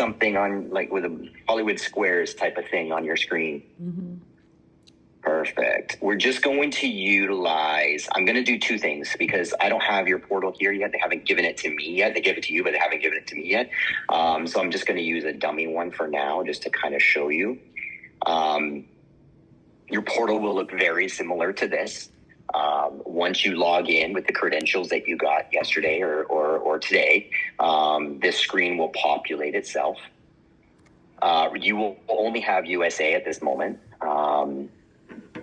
something on like with a Hollywood squares type of thing on your screen? Mm-hmm. Perfect. We're just going to utilize, I'm going to do two things because I don't have your portal here yet. They haven't given it to me yet. They give it to you, but they haven't given it to me yet. So I'm just going to use a dummy one for now just to kind of show you. Your portal will look very similar to this. Once you log in with the credentials that you got yesterday or today, this screen will populate itself. You will only have USA at this moment.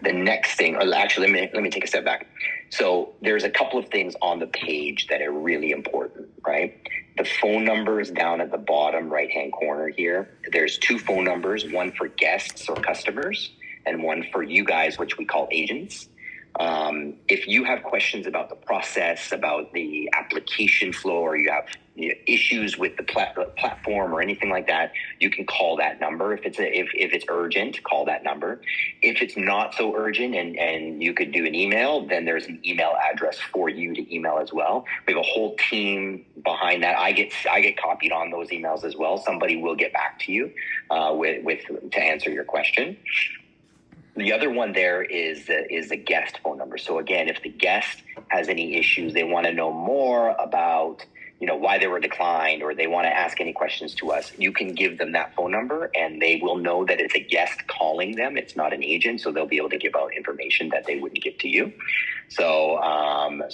The next thing, or actually, let me take a step back. So there's a couple of things on the page that are really important, right? The phone number is down at the bottom right-hand corner here. There's two phone numbers, one for guests or customers and one for you guys, which we call agents. If you have questions about the process, about the application flow, or you have issues with the platform or anything like that, you can call that number. If it's urgent, call that number. If it's not so urgent and you could do an email, then there's an email address for you to email as well. We have a whole team behind that. I get copied on those emails as well. Somebody will get back to you to answer your question. The other one there is the guest phone number. So again, if the guest has any issues, they want to know more about, why they were declined, or they want to ask any questions to us, you can give them that phone number and they will know that it's a guest calling them. It's not an agent. So they'll be able to give out information that they wouldn't give to you. So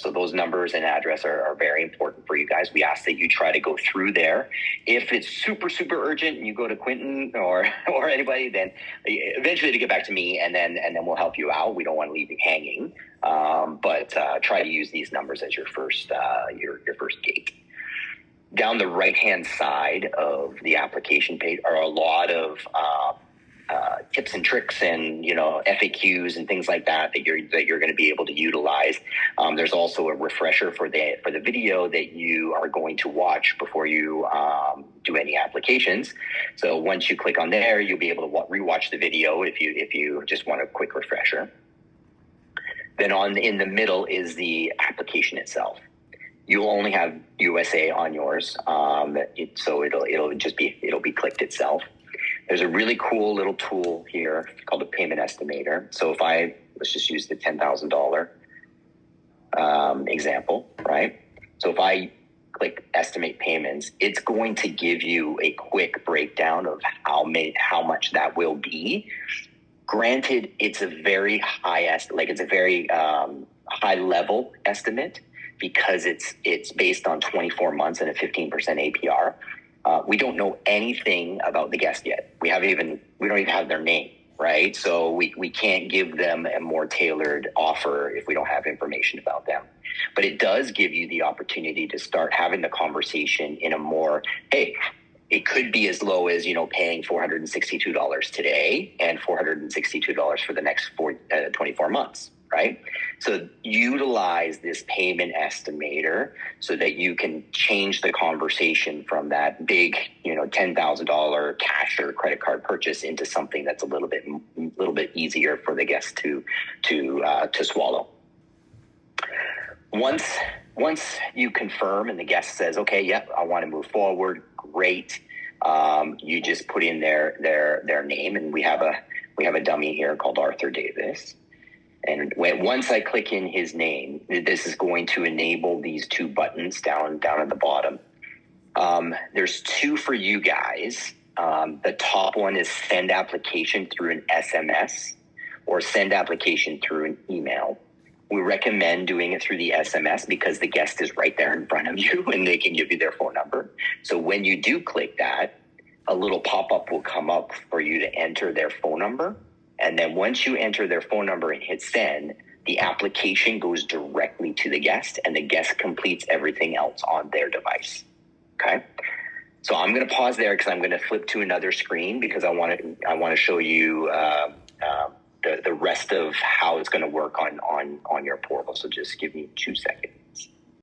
those numbers and address are very important for you guys. We ask that you try to go through there. If it's super, super urgent and you go to Quentin or anybody, then eventually to get back to me and then we'll help you out. We don't want to leave you hanging. But try to use these numbers as your first gate. Down the right-hand side of the application page are a lot of tips and tricks and FAQs and things like that you're going to be able to utilize. There's also a refresher for the video that you are going to watch before you do any applications. So once you click on there, you'll be able to rewatch the video if you just want a quick refresher. Then in the middle is the application itself. You'll only have USA on yours, so it'll be clicked itself. There's a really cool little tool here called a payment estimator. So let's just use the $10,000 example, right? So if I click estimate payments, it's going to give you a quick breakdown of how much that will be. Granted, it's a very high high level estimate because it's based on 24 months and a 15% APR. We don't know anything about the guest yet. We don't even have their name, right? So we can't give them a more tailored offer if we don't have information about them. But it does give you the opportunity to start having the conversation in a more, hey, it could be as low as, paying $462 today and $462 for the next 24 months, right? So utilize this payment estimator so that you can change the conversation from that big, $10,000 cash or credit card purchase into something that's a little bit easier for the guest to swallow. Once you confirm and the guest says, okay, yep, I want to move forward, great. You just put in their name, and we have a dummy here called Arthur Davis. And once I click in his name, this is going to enable these two buttons down at the bottom. There's two for you guys. The top one is send application through an SMS or send application through an email. We recommend doing it through the SMS because the guest is right there in front of you and they can give you their phone number. So when you do click that, a little pop-up will come up for you to enter their phone number. And then once you enter their phone number and hit send, the application goes directly to the guest and the guest completes everything else on their device. Okay. So I'm going to pause there because I'm going to flip to another screen because I want to show you the rest of how it's going to work on your portal. So just give me 2 seconds.